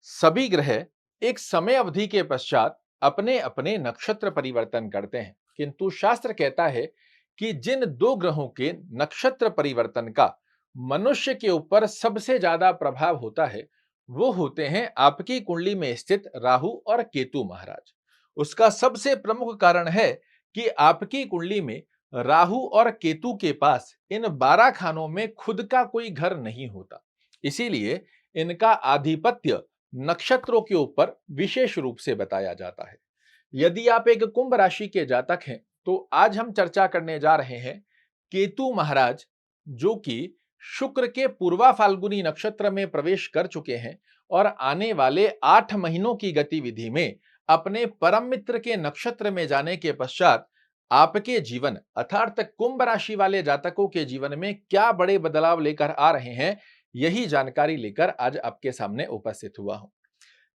सभी ग्रह एक समय अवधि के पश्चात अपने अपने नक्षत्र परिवर्तन करते हैं, किंतु शास्त्र कहता है कि जिन दो ग्रहों के नक्षत्र परिवर्तन का मनुष्य के ऊपर सबसे ज्यादा प्रभाव होता है, वो होते हैं आपकी कुंडली में स्थित राहु और केतु महाराज। उसका सबसे प्रमुख कारण है कि आपकी कुंडली में राहु और केतु के पास इन 12 खानों में खुद का कोई घर नहीं होता। इसीलिए इनका आधिपत्य नक्षत्रों के ऊपर विशेष रूप से बताया जाता है। यदि आप एक कुंभ राशि के जातक हैं, तो आज हम चर्चा करने जा रहे हैं केतु महाराज, जो कि शुक्र के पूर्वा फाल्गुनी नक्षत्र में प्रवेश कर चुके हैं और आने वाले 8 महीनों की गतिविधि में अपने परम मित्र के नक्षत्र में जाने के पश्चात आपके जीवन अर्थात कुंभ राशि वाले जातकों के जीवन में क्या बड़े बदलाव लेकर आ रहे हैं, यही जानकारी लेकर आज आपके सामने उपस्थित हुआ हूं।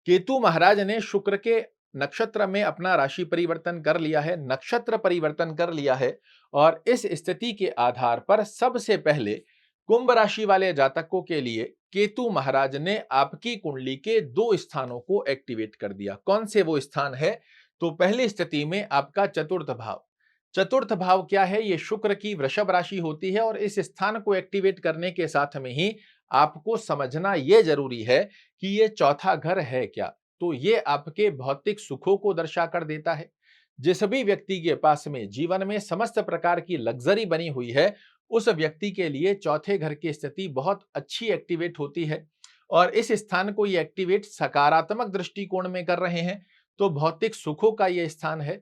केतु महाराज ने शुक्र के नक्षत्र में अपना राशि परिवर्तन कर लिया है, नक्षत्र परिवर्तन कर लिया है और इस स्थिति के आधार पर सबसे पहले कुंभ राशि वाले जातकों के लिए केतु महाराज ने आपकी कुंडली के दो स्थानों को एक्टिवेट कर दिया। कौन से वो स्थान है? तो पहली स्थिति में आपका चतुर्थ भाव। चतुर्थ भाव क्या है? ये शुक्र की वृषभ राशि होती है और इस स्थान को एक्टिवेट करने के साथ में ही आपको समझना यह जरूरी है कि ये चौथा घर है क्या। तो ये आपके भौतिक सुखों को दर्शा कर देता है। जिस भी व्यक्ति के पास में जीवन में समस्त प्रकार की लग्जरी बनी हुई है, उस व्यक्ति के लिए चौथे घर की स्थिति बहुत अच्छी एक्टिवेट होती है और इस स्थान को ये एक्टिवेट सकारात्मक दृष्टिकोण में कर रहे हैं, तो भौतिक सुखों का ये स्थान है।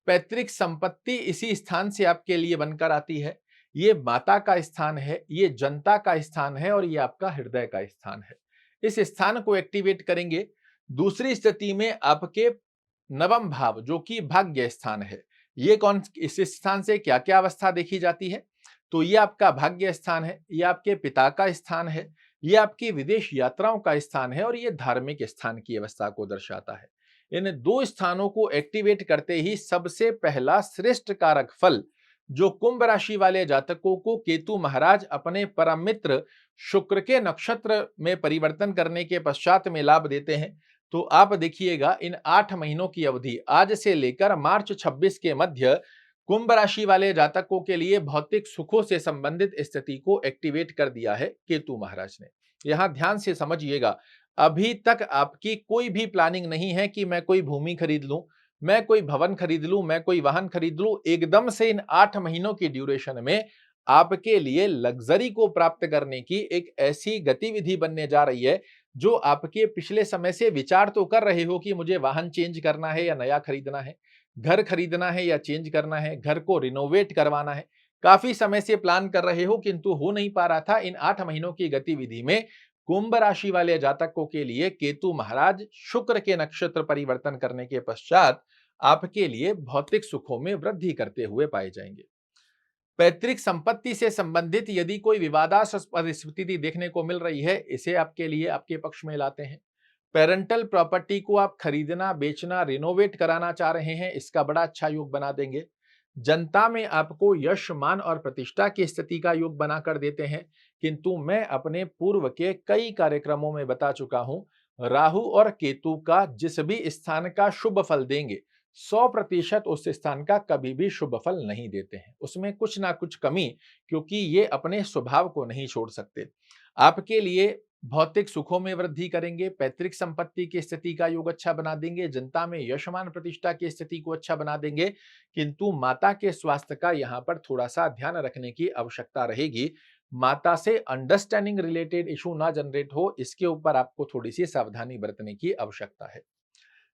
पैतृक संपत्ति इसी स्थान से आपके लिए बनकर आती है। ये माता का स्थान है, ये जनता का स्थान है और ये आपका हृदय का स्थान है। इस स्थान को एक्टिवेट करेंगे। दूसरी स्थिति में आपके नवम भाव, जो कि भाग्य स्थान है, ये कौन, इस स्थान से क्या क्या अवस्था देखी जाती है? तो ये आपका भाग्य स्थान है, ये आपके पिता का स्थान है, ये आपकी विदेश यात्राओं का स्थान है और ये धार्मिक स्थान की अवस्था को दर्शाता है। इन दो स्थानों को एक्टिवेट करते ही सबसे पहला श्रेष्ठ कारक फल जो कुंभ राशि वाले जातकों को केतु महाराज अपने परम मित्र शुक्र के नक्षत्र में परिवर्तन करने के पश्चात में लाभ देते हैं। तो आप देखिएगा, इन 8 महीनों की अवधि आज से लेकर मार्च 26 के मध्य कुंभ राशि वाले जातकों के लिए भौतिक सुखों से संबंधित स्थिति को एक्टिवेट कर दिया है केतु महाराज ने। यहां ध्यान से समझिएगा, अभी तक आपकी कोई भी प्लानिंग नहीं है कि मैं कोई भूमि खरीद लूं, मैं कोई भवन खरीद लूं, मैं कोई वाहन खरीद लूं। एकदम से इन 8 महीनों की ड्यूरेशन में आपके लिए लग्जरी को प्राप्त करने की एक ऐसी गतिविधि बनने जा रही है, जो आपके पिछले समय से विचार तो कर रहे हो कि मुझे वाहन चेंज करना है या नया खरीदना है, घर खरीदना है या चेंज करना है, घर को रिनोवेट करवाना है, काफी समय से प्लान कर रहे हो किंतु हो नहीं पा रहा था। इन 8 महीनों की गतिविधि में कुंभ राशि वाले जातकों के लिए केतु महाराज शुक्र के नक्षत्र परिवर्तन करने के पश्चात आपके लिए भौतिक सुखों में वृद्धि करते हुए पाए जाएंगे। पैतृक संपत्ति से संबंधित यदि कोई विवादास्पद स्थिति देखने को मिल रही है, इसे आपके लिए आपके पक्ष में लाते हैं। पेरेंटल प्रॉपर्टी को आप खरीदना, बेचना, रिनोवेट कराना चाह रहे हैं, इसका बड़ा अच्छा योग बना देंगे। जनता में आपको यश, मान और प्रतिष्ठा की स्थिति का योग बनाकर देते हैं। किंतु मैं अपने पूर्व के कई कार्यक्रमों में बता चुका हूं, राहु और केतु का जिस भी स्थान का शुभ फल देंगे, 100% उस स्थान का कभी भी शुभ फल नहीं देते हैं। उसमें कुछ ना कुछ कमी, क्योंकि ये अपने स्वभाव को नहीं छोड़ सकते। आपके लिए भौतिक सुखों में वृद्धि करेंगे, पैतृक संपत्ति की स्थिति का योग अच्छा बना देंगे, जनता में यशमान प्रतिष्ठा की स्थिति को अच्छा बना देंगे। किंतु माता के स्वास्थ्य का यहाँ पर थोड़ा सा ध्यान रखने की आवश्यकता रहेगी। माता से अंडरस्टैंडिंग रिलेटेड इशू ना जनरेट हो, इसके ऊपर आपको थोड़ी सी सावधानी बरतने की आवश्यकता है।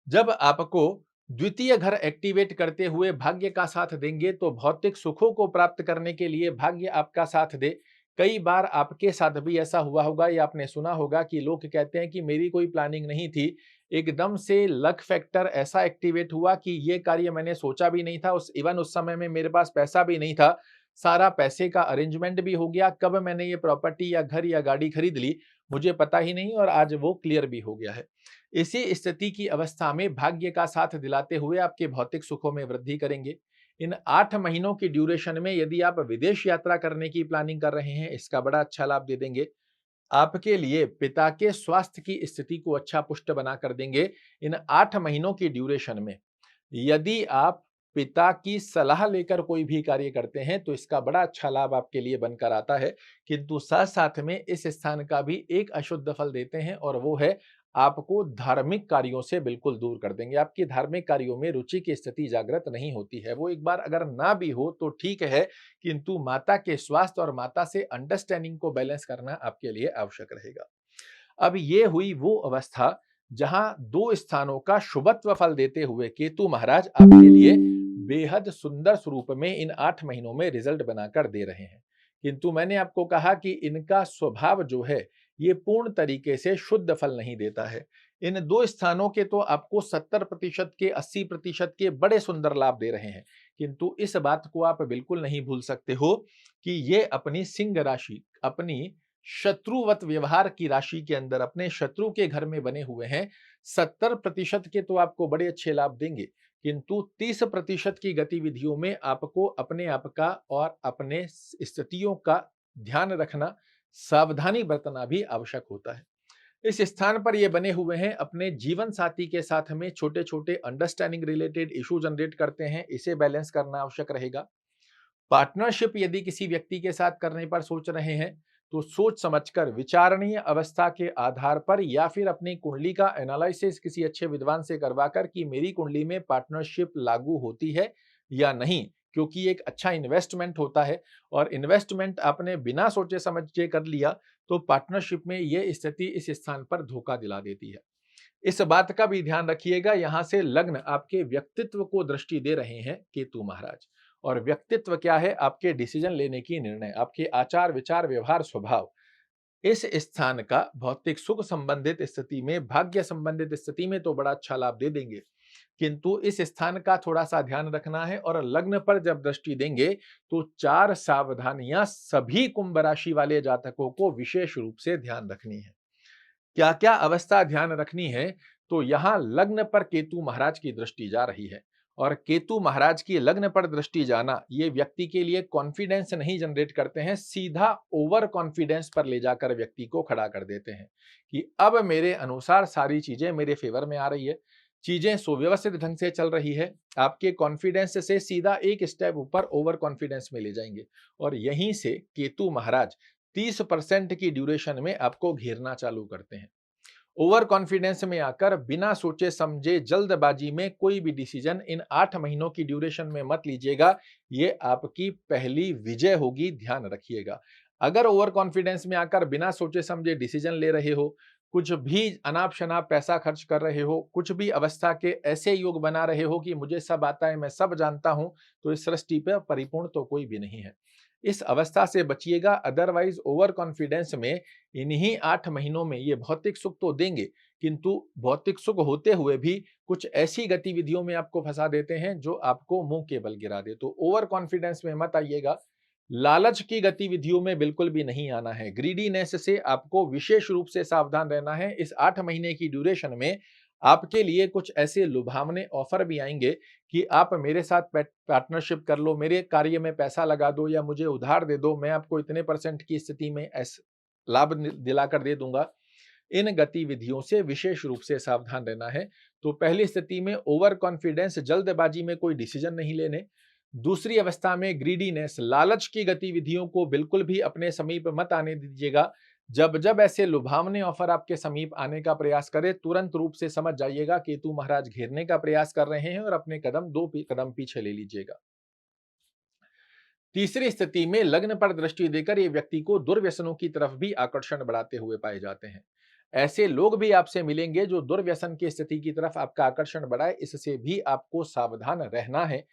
जब आपको द्वितीय घर एक्टिवेट करते हुए भाग्य का साथ देंगे, तो भौतिक सुखों को प्राप्त करने के लिए भाग्य आपका साथ दे। कई बार आपके साथ भी ऐसा हुआ होगा या आपने सुना होगा कि लोग कहते हैं कि मेरी कोई प्लानिंग नहीं थी, एकदम से लक फैक्टर ऐसा एक्टिवेट हुआ कि ये कार्य मैंने सोचा भी नहीं था, उस समय में मेरे पास पैसा भी नहीं था, सारा पैसे का अरेंजमेंट भी हो गया, कब मैंने ये प्रॉपर्टी या घर या गाड़ी खरीद ली मुझे पता ही नहीं और आज वो क्लियर भी हो गया है। इसी स्थिति की अवस्था में भाग्य का साथ दिलाते हुए आपके भौतिक सुखों में वृद्धि करेंगे। इन 8 महीनों की ड्यूरेशन में यदि आप विदेश यात्रा करने की प्लानिंग कर रहे हैं, इसका बड़ा अच्छा लाभ दे देंगे। आपके लिए पिता के स्वास्थ्य की स्थिति को अच्छा पुष्ट बना कर देंगे। इन 8 महीनों की ड्यूरेशन में यदि आप पिता की सलाह लेकर कोई भी कार्य करते हैं तो इसका बड़ा अच्छा लाभ आपके लिए बनकर आता है, किंतु साथ साथ में इस स्थान का भी एक अशुद्ध फल देते हैं और वो है आपको धार्मिक कार्यों से बिल्कुल दूर कर देंगे। आपकी धार्मिक कार्यों में रुचि की स्थिति जागृत नहीं होती है। वो एक बार अगर ना भी हो तो ठीक है, किंतु माता के स्वास्थ्य और माता से अंडरस्टैंडिंग को बैलेंस करना आपके लिए आवश्यक रहेगा। अब ये हुई वो अवस्था जहां दो स्थानों का शुभत्व फल देते हुए केतु महाराज आपके लिए बेहद सुंदर स्वरूप में इन 8 महीनों में रिजल्ट बनाकर दे रहे हैं। किंतु मैंने आपको कहा कि इनका स्वभाव जो है ये पूर्ण तरीके से शुद्ध फल नहीं देता है। इन दो स्थानों के तो आपको 70% के 80% के बड़े सुंदर लाभ दे रहे हैं, किंतु इस बात को आप बिल्कुल नहीं भूल सकते हो कि ये अपनी सिंह राशि, अपनी शत्रुवत व्यवहार की राशि के अंदर अपने शत्रु के घर में बने हुए हैं। 70% के तो आपको बड़े अच्छे लाभ देंगे, किंतु 30% की गतिविधियों में आपको अपने आप का और अपने स्थितियों का ध्यान रखना, सावधानी बरतना भी आवश्यक होता है। इस स्थान पर ये बने हुए हैं, अपने जीवन साथी के साथ में छोटे छोटे अंडरस्टैंडिंग रिलेटेड इशू जनरेट करते हैं, इसे बैलेंस करना आवश्यक रहेगा। पार्टनरशिप यदि किसी व्यक्ति के साथ करने पर सोच रहे हैं तो सोच समझकर विचारणीय अवस्था के आधार पर या फिर अपनी कुंडली का एनालिसिस किसी अच्छे विद्वान से करवाकर कि मेरी कुंडली में पार्टनरशिप लागू होती है या नहीं, क्योंकि एक अच्छा इन्वेस्टमेंट होता है और इन्वेस्टमेंट आपने बिना सोचे समझे कर लिया तो पार्टनरशिप में यह स्थिति इस स्थान पर धोखा दिला देती है। इस बात का भी ध्यान रखिएगा, यहां से लग्न आपके व्यक्तित्व को दृष्टि दे रहे हैं केतु महाराज। और व्यक्तित्व क्या है? आपके डिसीजन लेने की निर्णय, आपके आचार विचार व्यवहार स्वभाव। इस स्थान का भौतिक सुख संबंधित स्थिति में, भाग्य संबंधित स्थिति में तो बड़ा अच्छा लाभ दे देंगे, किंतु इस स्थान का थोड़ा सा ध्यान रखना है और लग्न पर जब दृष्टि देंगे तो 4 सावधानियां सभी कुंभ राशि वाले जातकों को विशेष रूप से ध्यान रखनी है। क्या क्या अवस्था ध्यान रखनी है? तो यहां लग्न पर केतु महाराज की दृष्टि जा रही है और केतु महाराज की लग्न पर दृष्टि जाना ये व्यक्ति के लिए कॉन्फिडेंस नहीं जनरेट करते हैं, सीधा ओवर कॉन्फिडेंस पर ले जाकर व्यक्ति को खड़ा कर देते हैं कि अब मेरे अनुसार सारी चीजें मेरे फेवर में आ रही है, चीजें सुव्यवस्थित ढंग से चल रही है। आपके कॉन्फिडेंस से सीधा एक स्टेप ऊपर ओवर कॉन्फिडेंस में ले जाएंगे और यहीं से केतु महाराज 30% की ड्यूरेशन में आपको घेरना चालू करते हैं। ओवर कॉन्फिडेंस में आकर बिना सोचे समझे जल्दबाजी में कोई भी डिसीजन इन 8 महीनों की ड्यूरेशन में मत लीजिएगा, ये आपकी पहली विजय होगी, ध्यान रखिएगा। अगर ओवर कॉन्फिडेंस में आकर बिना सोचे समझे डिसीजन ले रहे हो, कुछ भी अनाप शनाप पैसा खर्च कर रहे हो, कुछ भी अवस्था के ऐसे योग बना रहे हो कि मुझे सब आता है, मैं सब जानता हूं, तो इस सृष्टि पर परिपूर्ण तो कोई भी नहीं है। इस अवस्था से बचिएगा, अदरवाइज ओवर कॉन्फिडेंस में इन्हीं 8 महीनों में ये भौतिक सुख तो देंगे, किंतु भौतिक सुख होते हुए भी कुछ ऐसी गतिविधियों में आपको फंसा देते हैं जो आपको मुंह के बल गिरा दे। तो ओवर कॉन्फिडेंस में मत आइएगा, लालच की गतिविधियों में बिल्कुल भी नहीं आना है, ग्रीडीनेस से आपको विशेष रूप से सावधान रहना है। इस 8 महीने की ड्यूरेशन में आपके लिए कुछ ऐसे लुभावने ऑफर भी आएंगे कि आप मेरे साथ पार्टनरशिप कर लो, मेरे कार्य में पैसा लगा दो या मुझे उधार दे दो, मैं आपको इतने % की स्थिति में लाभ दिलाकर दे दूंगा। इन गतिविधियों से विशेष रूप से सावधान रहना है। तो पहली स्थिति में ओवर कॉन्फिडेंस, जल्दबाजी में कोई डिसीजन नहीं लेने। दूसरी अवस्था में ग्रीडीनेस, लालच की गतिविधियों को बिल्कुल भी अपने समीप मत आने दीजिएगा। जब जब ऐसे लुभावने ऑफर आपके समीप आने का प्रयास करे, तुरंत रूप से समझ जाइएगा केतु महाराज घेरने का प्रयास कर रहे हैं और अपने कदम 2 कदम पीछे ले लीजिएगा। तीसरी स्थिति में लग्न पर दृष्टि देकर ये व्यक्ति को दुर्व्यसनों की तरफ भी आकर्षण बढ़ाते हुए पाए जाते हैं। ऐसे लोग भी आपसे मिलेंगे जो दुर्व्यसन की स्थिति की तरफ आपका आकर्षण बढ़ाए, इससे भी आपको सावधान रहना है।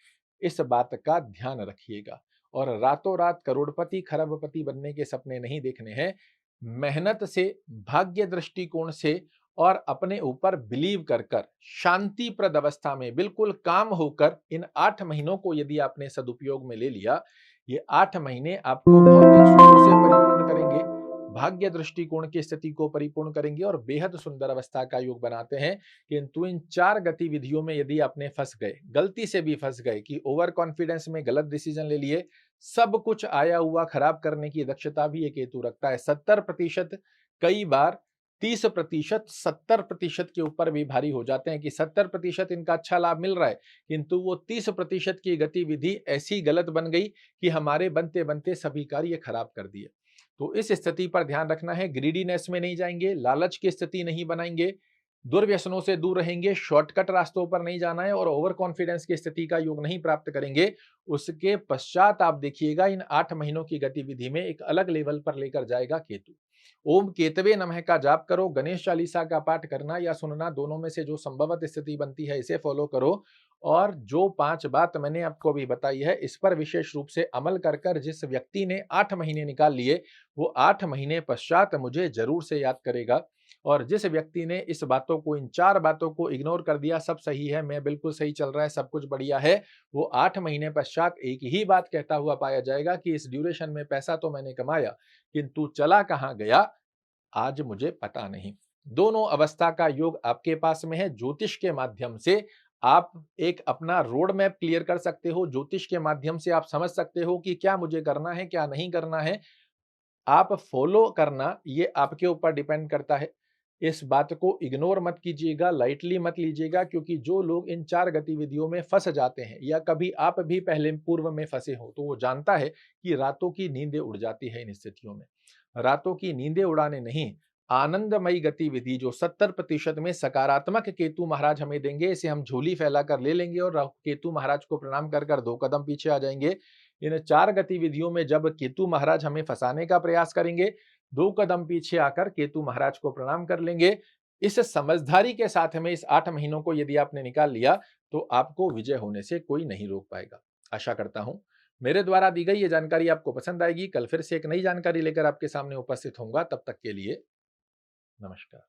इस बात का ध्यान रखिएगा और रातों रात करोड़पति खरबपति बनने के सपने नहीं देखने हैं। मेहनत से, भाग्य दृष्टिकोण से और अपने ऊपर बिलीव कर कर शांतिप्रद अवस्था में बिल्कुल काम होकर इन 8 महीनों को यदि आपने सदुपयोग में ले लिया, ये 8 महीने आपको भौतिक सुखों से परिपूर्ण करेंगे, भाग्य दृष्टिकोण की स्थिति को परिपूर्ण करेंगे और बेहद सुंदर अवस्था का योग बनाते हैं। किंतु इन 4 गतिविधियों में यदि आपने फंस गए, गलती से भी फंस गए कि ओवर कॉन्फिडेंस में गलत डिसीजन ले लिए, सब कुछ आया हुआ खराब करने की दक्षता भी ये केतु रखता है। 70% कई बार 30%, 70% के ऊपर भी भारी हो जाते हैं कि 70% इनका अच्छा लाभ मिल रहा है, किंतु वो 30% की गतिविधि ऐसी गलत बन गई कि हमारे बनते-बनते सभी कार्य खराब कर दिए। तो इस स्थिति पर ध्यान रखना है, ग्रीडीनेस में नहीं जाएंगे, लालच की स्थिति नहीं बनाएंगे, दुर्व्यसनों से दूर रहेंगे, शॉर्टकट रास्तों पर नहीं जाना है और ओवर कॉन्फिडेंस की स्थिति का योग नहीं प्राप्त करेंगे। उसके पश्चात आप देखिएगा इन 8 महीनों की गतिविधि में एक अलग लेवल पर लेकर जाएगा केतु। ओम केतवे नमः का जाप करो, गणेश चालीसा का पाठ करना या सुनना, दोनों में से जो संभवत स्थिति बनती है इसे फॉलो करो। और जो 5 बात मैंने आपको अभी बताई है, इस पर विशेष रूप से अमल कर कर जिस व्यक्ति ने 8 महीने निकाल लिए, वो 8 महीने पश्चात मुझे जरूर से याद करेगा। और जिस व्यक्ति ने इस बातों को, इन 4 बातों को इग्नोर कर दिया, सब सही है, मैं बिल्कुल सही चल रहा है, सब कुछ बढ़िया है, वो 8 महीने पश्चात एक ही बात कहता हुआ पाया जाएगा कि इस ड्यूरेशन में पैसा तो मैंने कमाया, किंतु चला कहाँ गया, आज मुझे पता नहीं। दोनों अवस्था का योग आपके पास में है। ज्योतिष के माध्यम से आप एक अपना रोड मैप क्लियर कर सकते हो। ज्योतिष के माध्यम से आप समझ सकते हो कि क्या मुझे करना है, क्या नहीं करना है। आप फॉलो करना ये आपके ऊपर डिपेंड करता है। इस बात को इग्नोर मत कीजिएगा, लाइटली मत लीजिएगा, क्योंकि जो लोग इन 4 गतिविधियों में फँस जाते हैं या कभी आप भी पहले पूर्व में फँसे हो, तो वो जानता है कि रातों की नींदें उड़ जाती है इन स्थितियों में। रातों की नींदें उड़ाने नहीं, आनंदमयी गतिविधि जो 70% में सकारात्मक केतु महाराज हमें देंगे, इसे हम झोली फैलाकर ले लेंगे और राहु केतु महाराज को प्रणाम कर कर 2 कदम पीछे आ जाएंगे। इन 4 गतिविधियों में जब केतु महाराज हमें फंसाने का प्रयास करेंगे, 2 कदम पीछे आकर केतु महाराज को प्रणाम कर लेंगे। इस समझदारी के साथ में इस 8 महीनों को यदि आपने निकाल लिया, तो आपको विजय होने से कोई नहीं रोक पाएगा। आशा करता हूं मेरे द्वारा दी गई ये जानकारी आपको पसंद आएगी। कल फिर से एक नई जानकारी लेकर आपके सामने उपस्थित होऊंगा। तब तक के लिए नमस्कार।